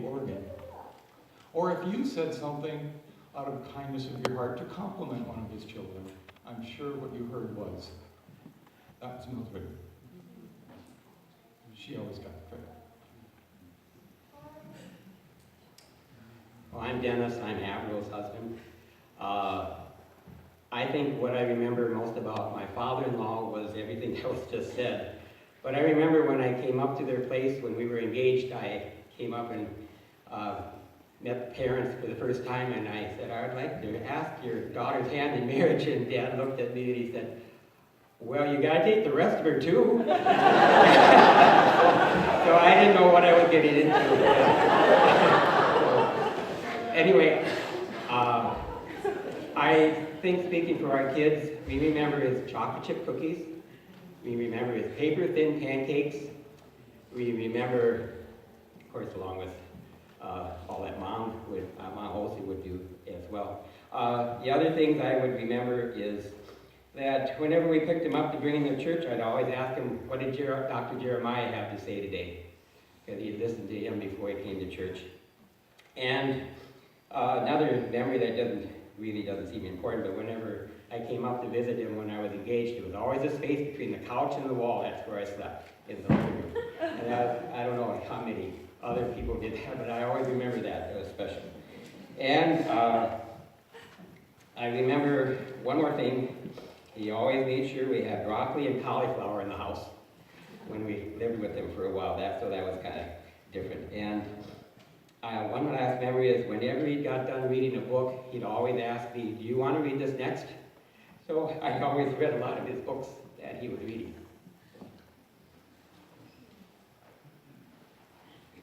Oregon. Or if you said something out of kindness of your heart to compliment one of his children, I'm sure what you heard was, "That's Mildred. She always got the credit." Well, I'm Dennis. I'm Avril's husband. I think what I remember most about my father-in-law was everything that was just said. But I remember when I came up to their place when we were engaged, I came up and met the parents for the first time, and I said, "I'd like to ask your daughter's hand in marriage." And Dad looked at me and he said, "Well, you gotta take the rest of her too." So I didn't know what I was getting into. Anyway, I think speaking for our kids, we remember his chocolate chip cookies. We remember his paper thin pancakes. We remember, of course, along with all that Mom Olson would do as well. The other things I would remember is that whenever we picked him up to bring him to church, I'd always ask him, "What did Dr. Jeremiah have to say today?" Because he'd listened to him before he came to church. And another memory that doesn't seem important, but whenever I came up to visit him when I was engaged, there was always a space between the couch and the wall. That's where I slept, in the living room. And I don't know how many other people did that, but I always remember that. It was special. And I remember one more thing. He always made sure we had broccoli and cauliflower in the house when we lived with him for a while. So that was kind of different. And one last memory is whenever he got done reading a book, he'd always ask me, "Do you want to read this next?" So I always read a lot of his books that he was reading.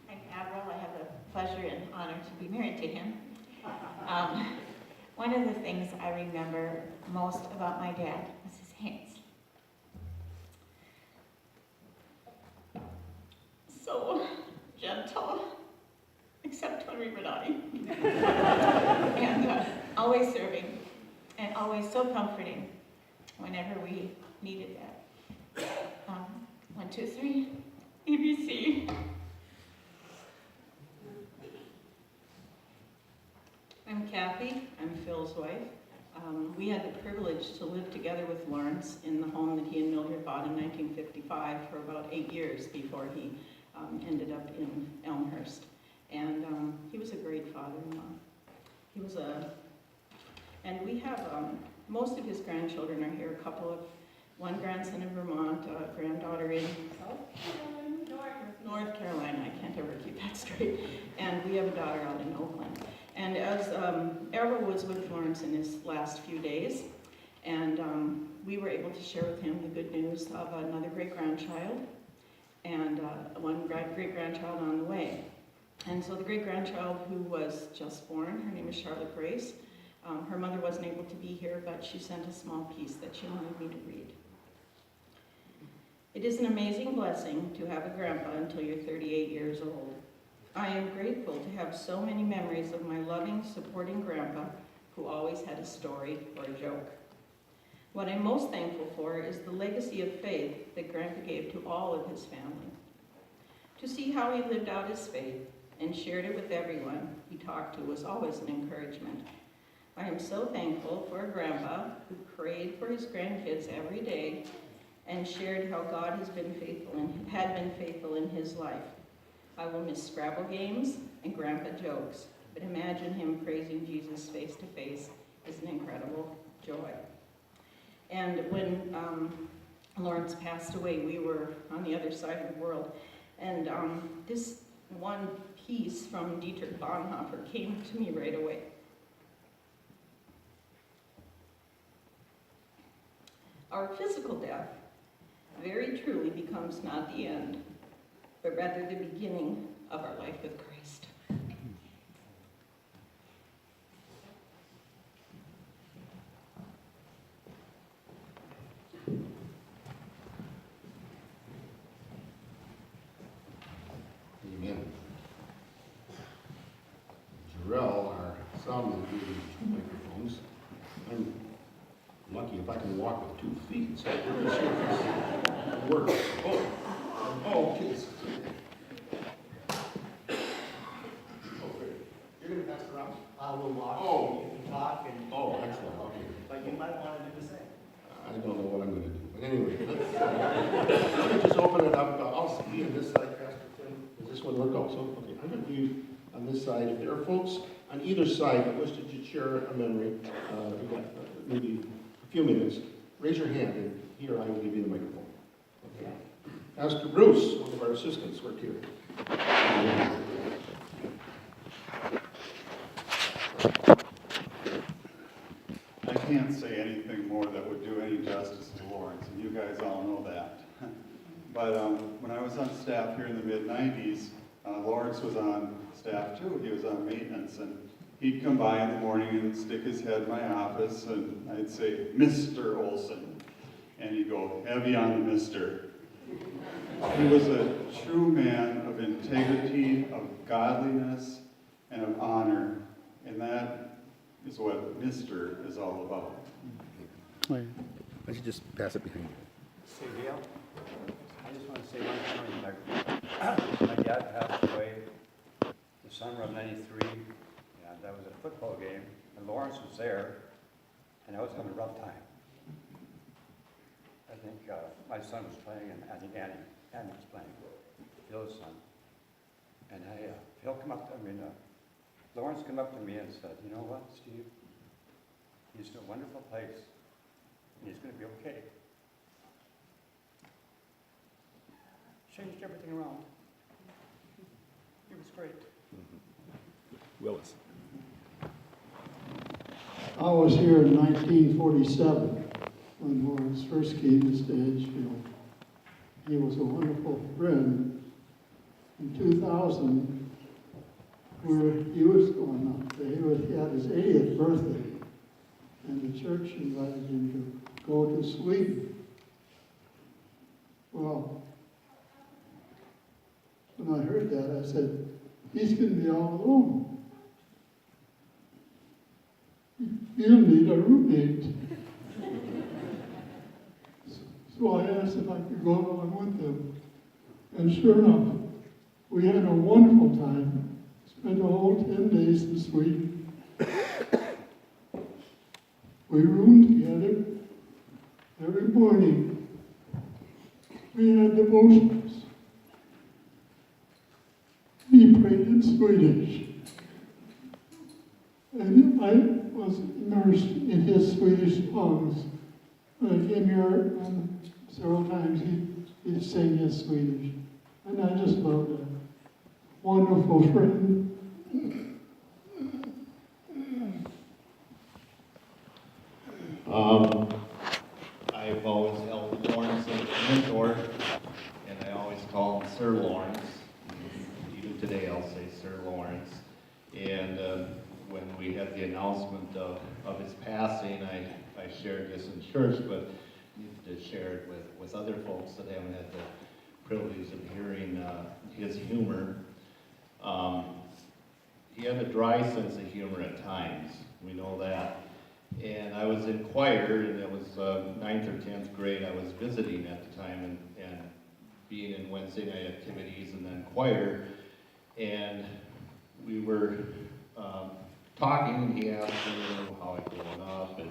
I'm Avril. I have the pleasure and honor to be married to him. One of the things I remember most about my dad was his hands. So gentle, except when we were naughty. And always serving, and always so comforting whenever we needed that. 1, 2, 3, ABC. I'm Kathy. I'm Phil's wife. We had the privilege to live together with Lawrence in the home that he and Mildred bought in 1955 for about 8 years before he ended up in Elmhurst. And he was a great father-in-law. And we have, most of his grandchildren are here. One grandson in Vermont, a granddaughter in North Carolina. I can't ever keep that straight. And we have a daughter out in Oakland. And as Errol was with Lawrence in his last few days, and we were able to share with him the good news of another great-grandchild and one great-grandchild on the way. And so the great-grandchild who was just born, her name is Charlotte Grace. Her mother wasn't able to be here, but she sent a small piece that she wanted me to read. It is an amazing blessing to have a grandpa until you're 38 years old. I am grateful to have so many memories of my loving, supporting grandpa who always had a story or a joke. What I'm most thankful for is the legacy of faith that Grandpa gave to all of his family. To see how he lived out his faith and shared it with everyone he talked to was always an encouragement. I am so thankful for a grandpa who prayed for his grandkids every day and shared how God had been faithful in his life. I will miss Scrabble games and grandpa jokes, but imagine him praising Jesus face to face is an incredible joy. And when Lawrence passed away, we were on the other side of the world, and this one piece from Dietrich Bonhoeffer came to me right away. Our physical death very truly becomes not the end, but rather the beginning of our life with Christ. Amen. Jarrell, our son, will be using 2 microphones. I'm lucky if I can walk with 2 feet, so we're going to see if this works. Oh, kids. I will walk, Oh. you can talk, and. Oh, excellent, okay. But you might want to do the same. I don't know what I'm gonna do, but anyway, let me just open it up, I'll be on this side, Pastor Tim. Does this one work also? Okay, I'm gonna be on this side. If there are folks on either side that wish to share a memory, we've got maybe a few minutes, raise your hand, and here I will give you the microphone. Okay. Pastor Bruce, one of our assistants, worked here. I can't say anything more that would do any justice to Lawrence, and you guys all know that. But when I was on staff here in the mid-90s, Lawrence was on staff too. He was on maintenance, and he'd come by in the morning and stick his head in my office, and I'd say, "Mr. Olson," and he'd go, "Heavy on the mister." He was a true man of integrity, of godliness, and of honor, and that is what Mister is all about. Why don't you just pass it behind you? Say, Dale, I just want to say one thing. My dad passed away the summer of '93, and that was a football game, and Lawrence was there, and I was having a rough time. I think my son was playing, and I think Andy was playing, Phil's son. And Lawrence came up to me and said, "You know what, Steve? He's in a wonderful place, and he's going to be okay." Changed everything around. He was great. Willis. I was here in 1947 when Lawrence first came to Edgefield. He was a wonderful friend. In 2000, where he was going up, he had his 80th birthday, and the church invited him to go to Sweden. Well, when I heard that, I said, he's going to be all alone. He'll need a roommate. So I asked if I could go along with him. And sure enough, we had a wonderful time. Spent a whole 10 days in Sweden. We roomed together every morning. We had devotions. He prayed in Swedish. And I was immersed in his Swedish songs. When I came here several times, he'd sing his Swedish. And I just loved it. Wonderful friend. I've always held Lawrence as a mentor, and I always call him Sir Lawrence. Even today I'll say Sir Lawrence. And when we had the announcement of his passing, I shared this in church, but needed to share it with other folks that haven't had the privilege of hearing his humor. He had a dry sense of humor at times, we know that. And I was in choir, and it was 9th or 10th grade. I was visiting at the time and being in Wednesday night activities and then choir. And we were talking, and he asked me how I'd grown up and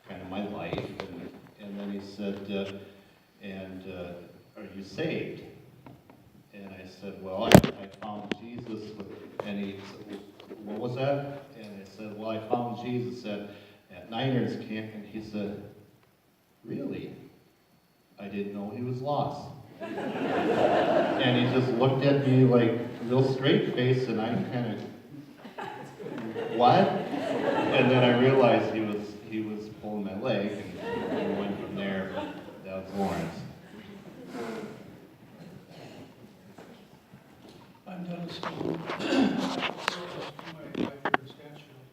kind of my life. And then he said, are you saved? And I said, well, I found Jesus. And he said, what was that? And I said, well, I found Jesus at Niners camp. And he said, really? I didn't know he was lost. And he just looked at me like real straight face, and I kind of, what? And then I realized he was pulling my leg, and we went from there. That was Lawrence. I'm Dennis Stone. My wife here in Stanfield.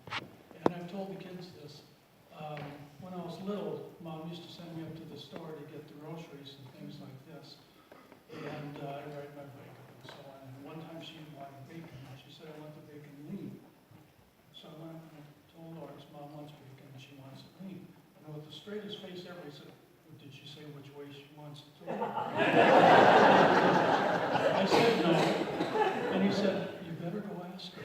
And I've told the kids this. When I was little, Mom used to send me up to the store to get the groceries and things like this. And I ride my bike and so on. And one time she wanted bacon. And she said, I want the bacon lean. So I went up and I told Lawrence, Mom wants bacon and she wants it lean. And with the straightest face ever, he said, did she say which way she wants it to lean? I said no. And he said, you better go ask her.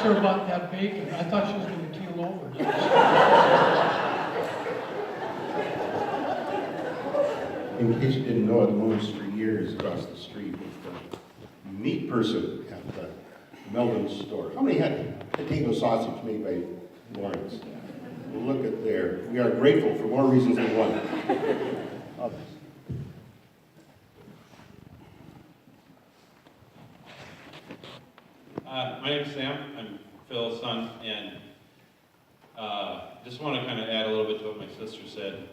her about that bacon. I thought she was gonna keel over. In case you didn't know, I've known this for years across the street with the meat person at the Melvin's store. How many had potato sausage made by Lawrence? Look at there. We are grateful for more reasons than one. Others. My name's Sam. I'm Phil's son, and just want to kind of add a little bit to what my sister said,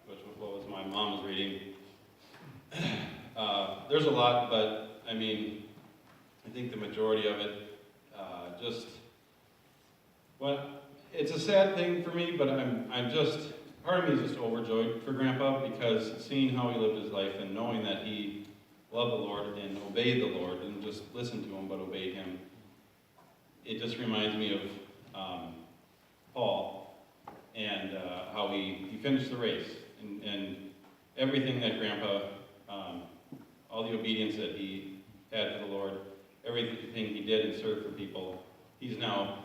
which was my mom was reading. There's a lot, but I mean, I think the majority of it it's a sad thing for me, but I'm just, part of me is just overjoyed for Grandpa, because seeing how he lived his life and knowing that he loved the Lord and obeyed the Lord, and just listened to him but obeyed him, it just reminds me of Paul and how he finished the race, and everything that Grandpa, all the obedience that he had to the Lord, everything he did and served for people, he's now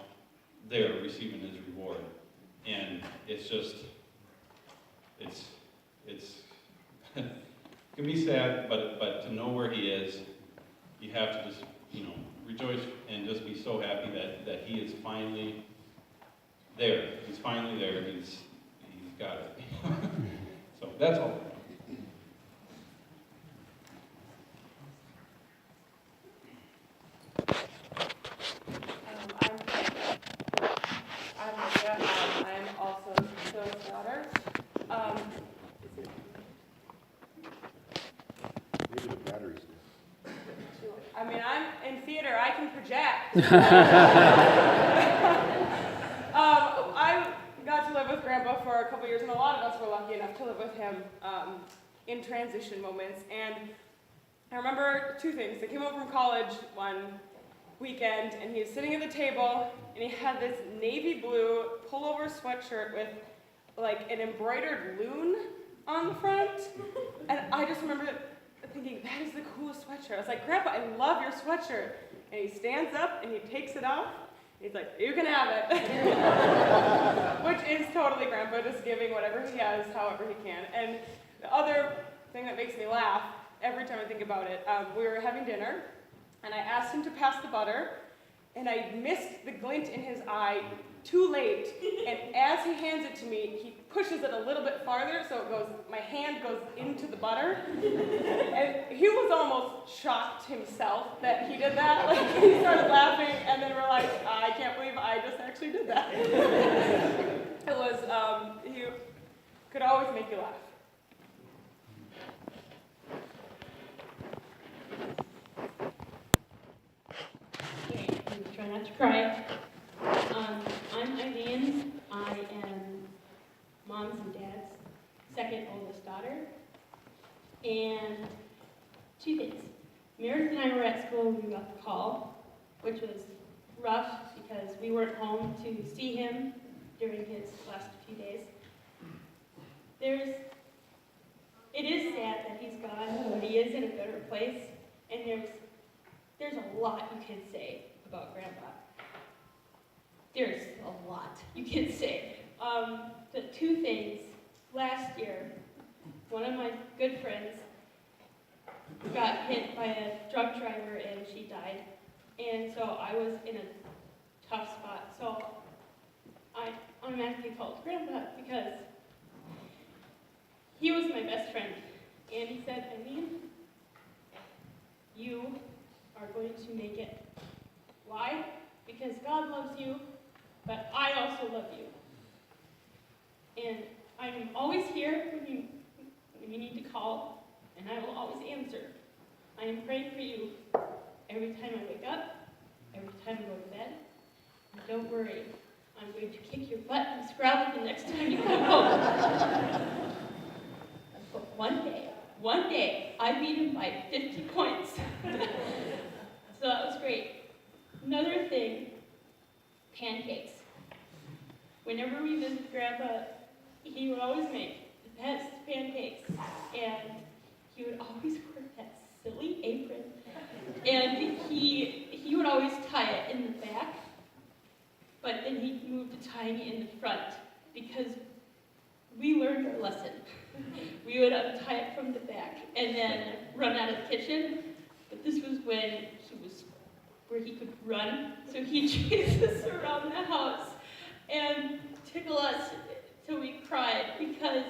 there receiving his reward. And it's just, it can be sad, but to know where he is, you have to just, rejoice and just be so happy that he is finally there. He's finally there. He's got it. So that's all. I'm Olivia. I'm also Phil's daughter. Maybe the battery's dead. I mean, I'm in theater. I can project. I got to live with Grandpa for a couple years, and a lot of us were lucky enough to live with him in transition moments. And I remember two things. I came home from college one weekend, and he was sitting at the table, and he had this navy blue pullover sweatshirt with like an embroidered loon on the front. And I just remember thinking, that is the coolest sweatshirt. I was like, Grandpa, I love your sweatshirt. And he stands up and he takes it off. He's like, you can have it. Which is totally Grandpa, just giving whatever he has, however he can. And the other thing that makes me laugh every time I think about it, we were having dinner, and I asked him to pass the butter, and I missed the glint in his eye too late. And as he hands it to me, he pushes it a little bit farther, so it goes, my hand goes into the butter. And he was almost shocked himself that he did that. Like, he started laughing and then realized, I can't believe I just actually did that. It was, he could always make you laugh. Okay, try not to cry. I'm Eileen. I am Mom's and Dad's second oldest daughter. And two things. Meredith and I were at school when we got the call, which was rough because we weren't home to see him during his last few days. It is sad that he's gone, but he is in a better place. And there's a lot you can say about Grandpa. There's a lot you can say. The two things, last year, one of my good friends got hit by a drunk driver and she died. And so I was in a tough spot. So I automatically called Grandpa because he was my best friend. And he said, Eileen, you are going to make it. Why? Because God loves you, but I also love you. And I'm always here when you need to call, and I will always answer. I am praying for you every time I wake up, every time I go to bed. And don't worry, I'm going to kick your butt and Scrabble the next time you come home. But one day, I beat him by 50 points. So that was great. Another thing, pancakes. Whenever we visit Grandpa, he would always make the best pancakes. And he would always wear that silly apron. And he would always tie it in the back. and he moved to tie me in the front because we learned our lesson. We would untie it from the back and then run out of the kitchen. But this was when where he could run. So he'd chase us around the house and tickle us till we cried because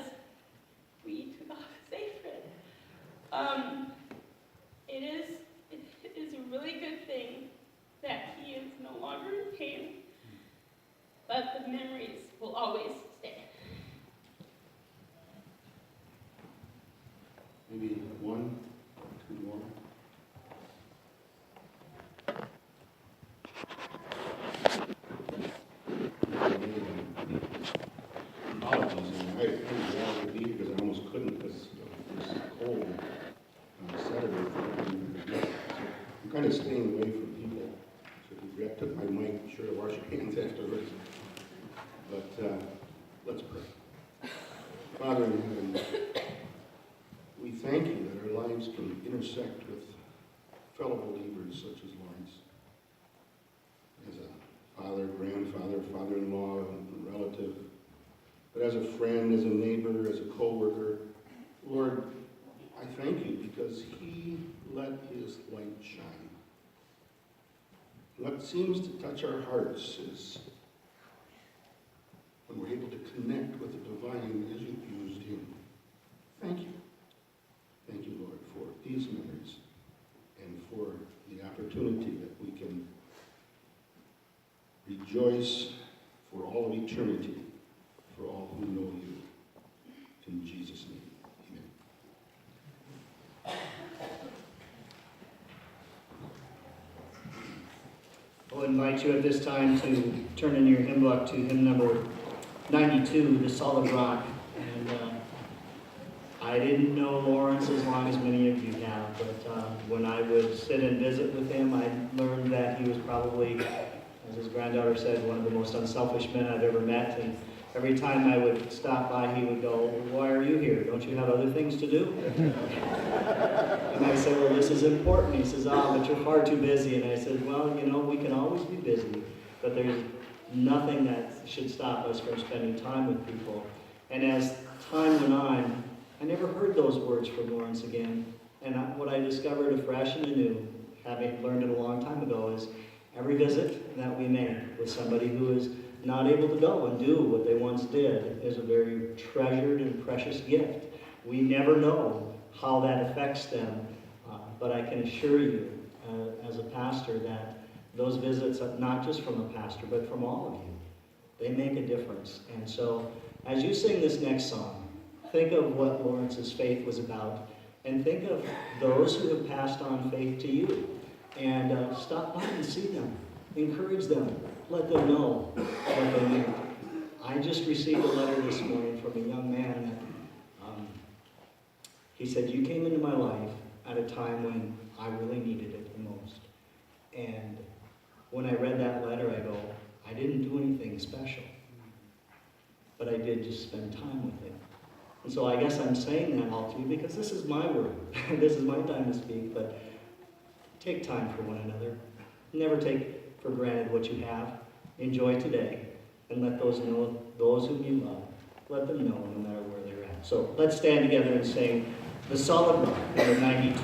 we took off his apron. It is a really good thing that he is no longer in pain, but the memories will always stay. Maybe one, two more. Apologies, and I wanted to leave because I almost couldn't because it was cold on Saturday. I'm kind of staying away from people. So if you grab took my mic, be sure to wash your hands afterwards. But let's pray. Father in heaven, we thank you that our lives can intersect with fellow believers such as Lawrence. As a father, grandfather, father-in-law, and relative, but as a friend, as a neighbor, as a co-worker, Lord, I thank you because he let his light shine. What seems to touch our hearts is when we're able to connect with the divine as you've used him. Thank you. Thank you, Lord, for these memories and for the opportunity that we can rejoice for all of eternity, for all who know you. In Jesus' name, amen. I'll invite you at this time to turn in your hymn book to hymn number 92, The Solid Rock. And I didn't know Lawrence as long as many of you have, but when I would sit and visit with him, I learned that he was probably, as his granddaughter said, one of the most unselfish men I've ever met. And every time I would stop by, he would go, "Why are you here? Don't you have other things to do?" And I said, "Well, this is important." He says, "Oh, but you're far too busy." And I said, "Well, you know, we can always be busy, but there's nothing that should stop us from spending time with people." And as time went on, I never heard those words from Lawrence again. And what I discovered afresh and anew, having learned it a long time ago, is every visit that we make with somebody who is not able to go and do what they once did is a very treasured and precious gift. We never know how that affects them, but I can assure you, as a pastor, that those visits, not just from a pastor, but from all of you, they make a difference. And so, as you sing this next song, think of what Lawrence's faith was about, and think of those who have passed on faith to you, and stop by and see them, encourage them, let them know what they need. I just received a letter this morning from a young man that he said, "You came into my life at a time when I really needed it the most." And when I read that letter, I go, I didn't do anything special, but I did just spend time with him. And so I guess I'm saying that all to you because this is my word. This is my time to speak, but take time for one another. Never take for granted what you have. Enjoy today, and let those know, those whom you love, let them know no matter where they're at. So let's stand together and sing The Solid Rock, number 92.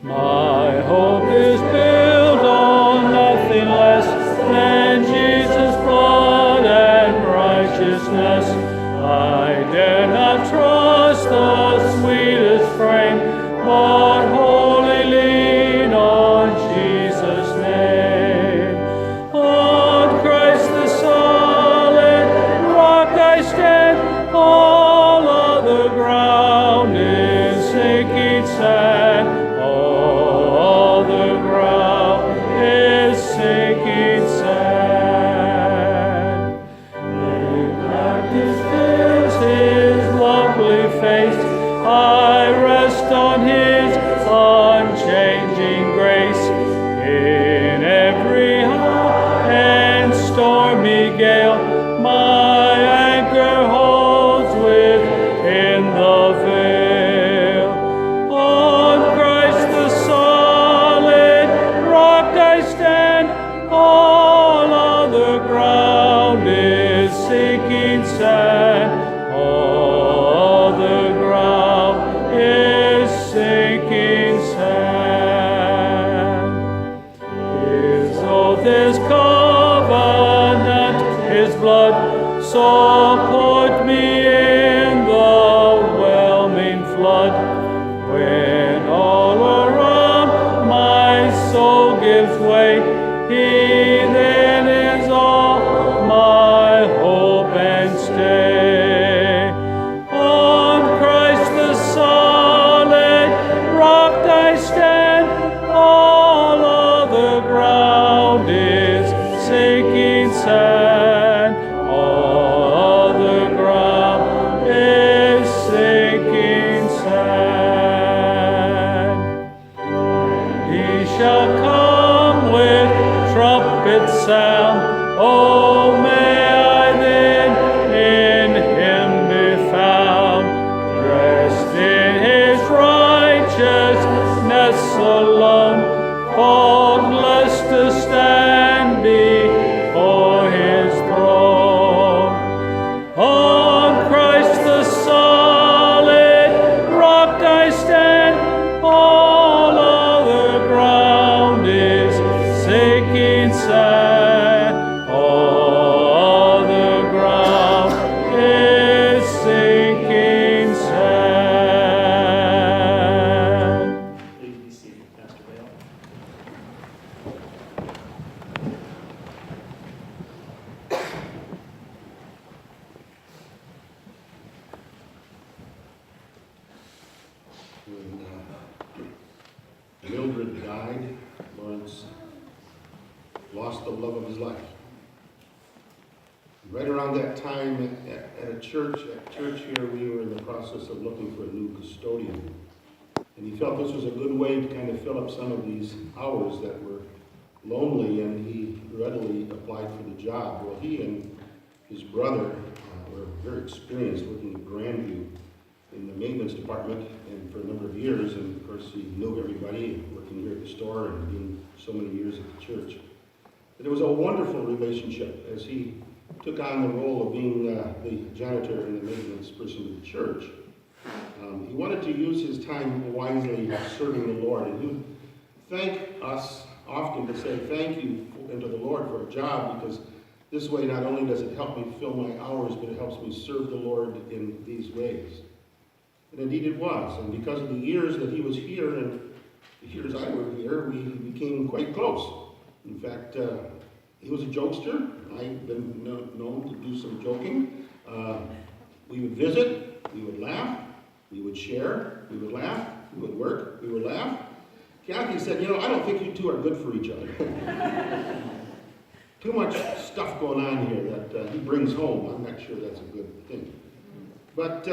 My hope is built on nothing less than Jesus' blood and righteousness. I dare not trust the sweetest frame, but wholly lean on Jesus' name. On Christ the solid sinking sand. All the ground is sinking sand. His oath, his covenant, his blood, so put me in the whelming flood. When all around my soul gives way, he then is all my hope and stay. On Christ the solid rock I stand, all other ground is sinking sand. All other ground is sinking sand. He shall come with trumpet sound. Oh, may I then in him be found, dressed in his righteousness alone, faultless to stand before his throne. On Christ the solid rock I stand, all other ground is sinking sand. All other ground is sinking sand. Please be seated, Pastor Bale. When Mildred died, Lawrence lost the love of his life. Right around that time at church here, we were in the process of looking for a new custodian. And he felt this was a good way to kind of fill up some of these hours that were lonely, and he readily applied for the job. Well, he and his brother were very experienced working at Grandview in the maintenance department and for a number of years, and of course he knew everybody working here at the store and being so many years at the church. But it was a wonderful relationship as he took on the role of being the janitor and the maintenance person of the church. He wanted to use his time wisely serving the Lord, and he would thank us often to say thank you to the Lord for a job, because this way not only does it help me fill my hours, but it helps me serve the Lord in these ways. And indeed it was, and because of the years that he was here and the years I were here, we became quite close. In fact, he was a jokester. I've been known to do some joking. We would visit, we would laugh, we would share, we would laugh, we would work, we would laugh. Kathy said, I don't think you two are good for each other. Too much stuff going on here that he brings home. I'm not sure that's a good thing. But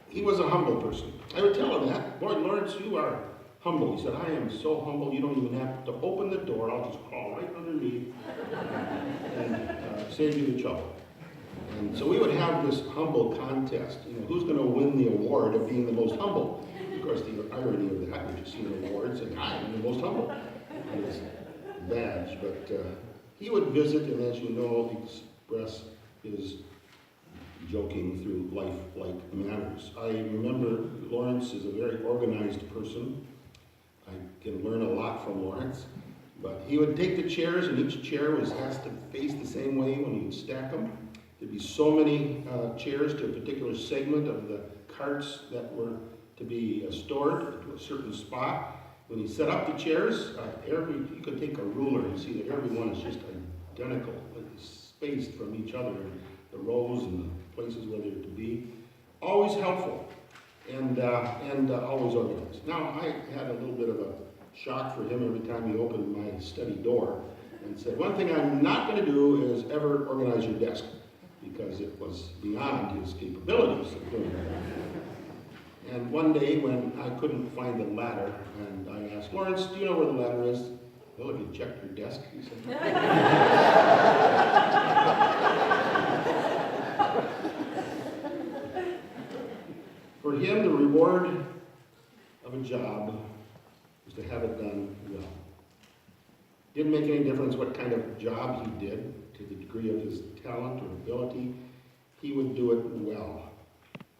he was a humble person. I would tell him that. Boy, Lawrence, you are humble. He said, I am so humble, you don't even have to open the door. I'll just crawl right underneath and save you the trouble. And so we would have this humble contest. Who's going to win the award of being the most humble? Of course, the irony of that, you just see an award saying, I am the most humble. And it's a badge. But he would visit and, as you know, express his joking through life-like manners. I remember Lawrence is a very organized person. I can learn a lot from Lawrence. But he would take the chairs, and each chair has to face the same way when he would stack them. There'd be so many chairs to a particular segment of the carts that were to be stored to a certain spot. When he set up the chairs, you could take a ruler and see that every one is just identical, spaced from each other, the rows and the places where they're to be. Always helpful and always organized. Now, I had a little bit of a shock for him every time he opened my study door and said, one thing I'm not going to do is ever organize your desk, because it was beyond his capabilities of doing that. And one day when I couldn't find the ladder, and I asked, Lawrence, do you know where the ladder is? Well, have you checked your desk? He said. For him, the reward of a job was to have it done well. Didn't make any difference what kind of job he did. to the degree of his talent or ability, he would do it well.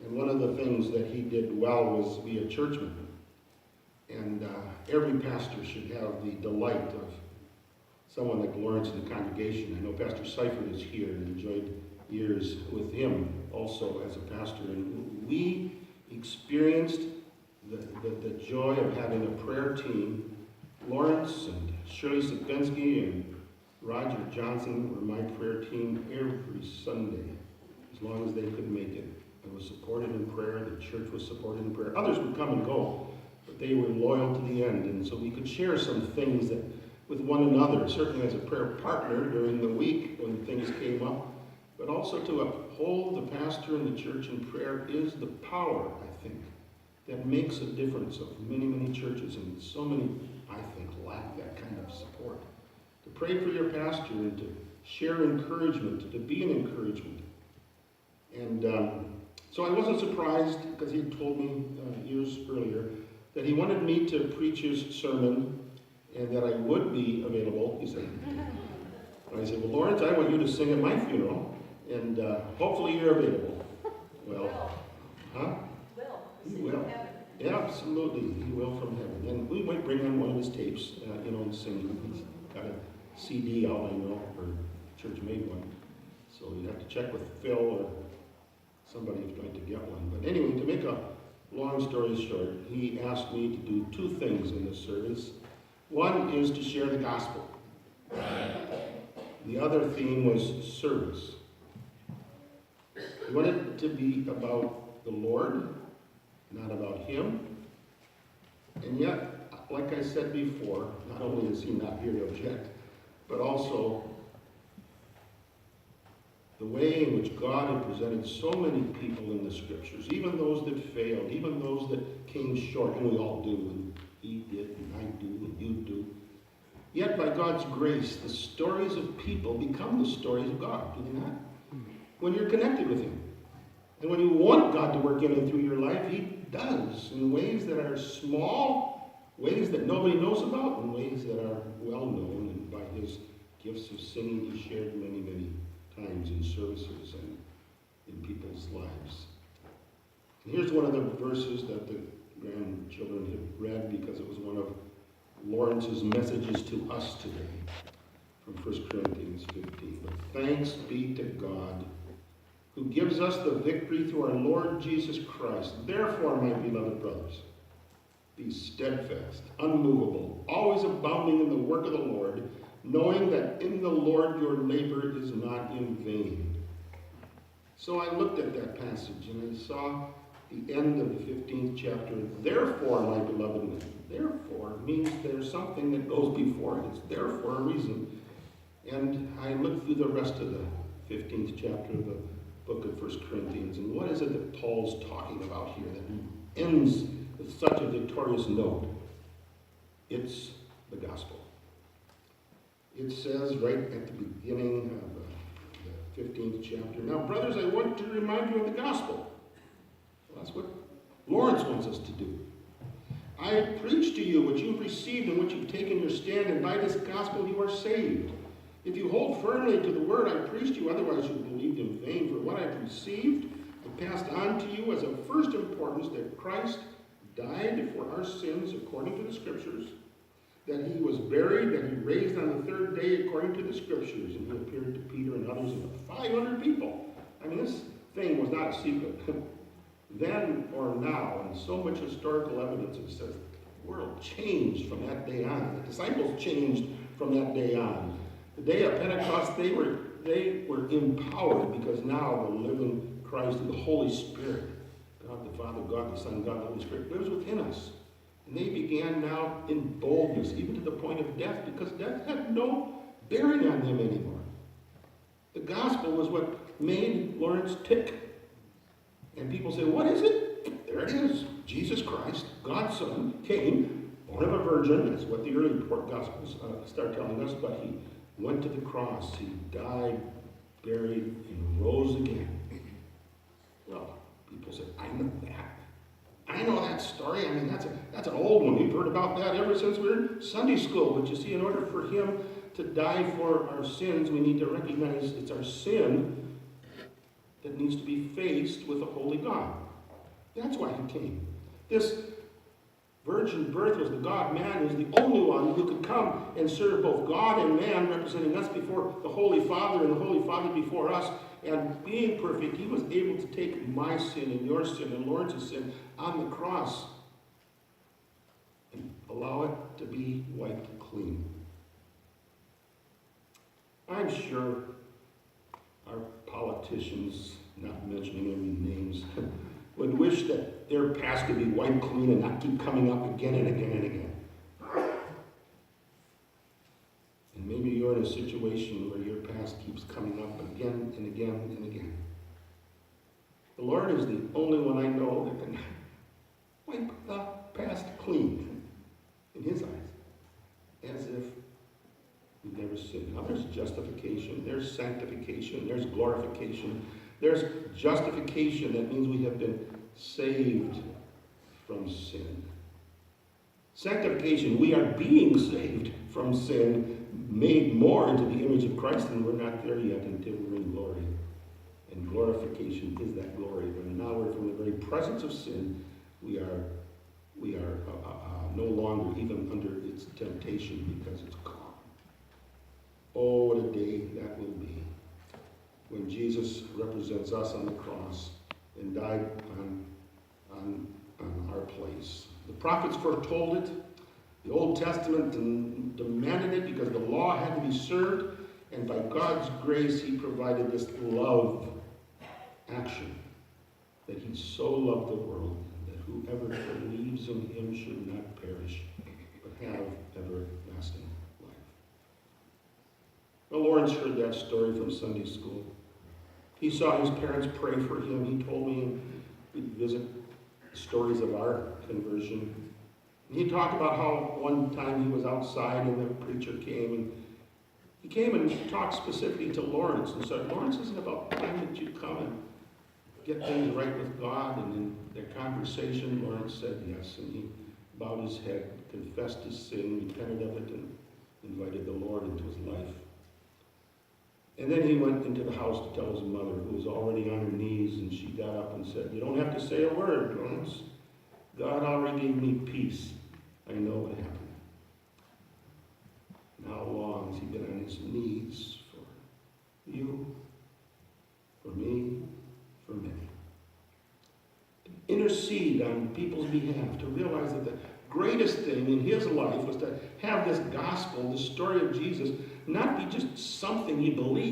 And one of the things that he did well was be a churchman. And every pastor should have the delight of someone like Lawrence in the congregation. I know Pastor Seifert is here and enjoyed years with him also as a pastor. And we experienced the joy of having a prayer team. Lawrence and Shirley Sapinski and Roger Johnson were my prayer team every Sunday, as long as they could make it. I was supported in prayer, the church was supported in prayer. Others would come and go, but they were loyal to the end, and so we could share some things that with one another, certainly as a prayer partner during the week when things came up, but also to uphold the pastor and the church in prayer is the power, I think, that makes a difference of many, many churches, and so many, I think, lack that kind of support. To pray for your pastor and to share encouragement, to be an encouragement. And so I wasn't surprised, because he had told me years earlier that he wanted me to preach his sermon and that I would be available, he said. And I said, well, Lawrence, I want you to sing at my funeral, and hopefully you're available. Well, huh? He will. Yeah, absolutely. He will from heaven. And we might bring on one of his tapes, and sing. He's got a CD out, I know, or church made one. So you have to check with Phil or somebody who's trying to get one. But anyway, to make a long story short, he asked me to do two things in this service. One is to share the gospel. The other theme was service. He wanted it to be about the Lord, not about him. And yet, like I said before, not only is he not here to object, but also the way in which God had presented so many people in the scriptures, even those that failed, even those that came short, and we all do, and he did, and I do, and you do. Yet by God's grace, the stories of people become the stories of God, do they not? When you're connected with him. And when you want God to work in and through your life, he does in ways that are small, ways that nobody knows about, and ways that are well known. And by his gifts of singing, he shared many, many times in services and in people's lives. And here's one of the verses that the grandchildren have read, because it was one of Lawrence's messages to us today from 1 Corinthians 15. But thanks be to God, who gives us the victory through our Lord Jesus Christ. Therefore, my beloved brothers, be steadfast, unmovable, always abounding in the work of the Lord, knowing that in the Lord your labor is not in vain. So I looked at that passage and I saw the end of the 15th chapter. Therefore, my beloved, therefore means there's something that goes before it. It's there for a reason. And I looked through the rest of the 15th chapter of the book of 1 Corinthians, and what is it that Paul's talking about here that ends with such a victorious note? It's the gospel. It says right at the beginning of the 15th chapter, now, brothers, I want to remind you of the gospel. Well, that's what Lawrence wants us to do. I preach to you what you've received and what you've taken your stand, and by this gospel you are saved. If you hold firmly to the word I preached you, otherwise you believed in vain. For what I've received, I passed on to you as of first importance, that Christ died for our sins according to the Scriptures, that he was buried, that he raised on the third day according to the Scriptures, and he appeared to Peter and others, and 500 people. I mean, this thing was not a secret. Then or now, and so much historical evidence that says the world changed from that day on. The disciples changed from that day on. The day of Pentecost, they were empowered, because now the living Christ through the Holy Spirit, God the Father, God the Son, God the Holy Spirit, lives within us. And they began now in boldness, even to the point of death, because death had no bearing on them anymore. The gospel was what made Lawrence tick. And people say, what is it? There it is. Jesus Christ, God's Son, came, born of a virgin. That's what the early Gospels start telling us. But he went to the cross. He died, buried, and rose again. Well, people say, I know that. I know that story. I mean, that's an old one. We've heard about that ever since we were in Sunday school. But you see, in order for him to die for our sins, we need to recognize it's our sin that needs to be faced with a holy God. That's why he came. This virgin birth was the God-man, who's the only one who could come and serve both God and man, representing us before the Holy Father and the Holy Father before us. And being perfect, he was able to take my sin and your sin and Lawrence's sin on the cross and allow it to be wiped clean. I'm sure our politicians, not mentioning any names, would wish that their past could be wiped clean and not keep coming up again and again and again. And maybe you're in a situation where your past keeps coming up again and again and again. The Lord is the only one I know that can wipe the past clean in his eyes, as if we've never sinned. Now there's justification, there's sanctification, there's glorification. There's justification. That means we have been saved from sin. Sanctification, we are being saved from sin, made more into the image of Christ, and we're not there yet until we're in glory. And glorification is that glory. When now we're from the very presence of sin, we are no longer even under its temptation because it's gone. Oh, what a day that will be when Jesus represents us on the cross and died on our place. The prophets foretold it. The Old Testament demanded it because the law had to be served, and by God's grace he provided this love action, that he so loved the world that whoever believes in him should not perish but have everlasting life. Well, Lawrence heard that story from Sunday school. He saw his parents pray for him. He told me we'd visit stories of our conversion. And he talked about how one time he was outside and the preacher came, and he came and talked specifically to Lawrence and said, Lawrence, isn't it about time that you come and get things right with God? And in their conversation, Lawrence said yes, and he bowed his head, confessed his sin, repented of it, and invited the Lord into his life. And then he went into the house to tell his mother, who was already on her knees, and she got up and said, you don't have to say a word, Lawrence. God already gave me peace. I know what happened. And how long has he been on his knees for you, for me, for many? To intercede on people's behalf, to realize that the greatest thing in his life was to have this gospel, the story of Jesus, not be just something he believed,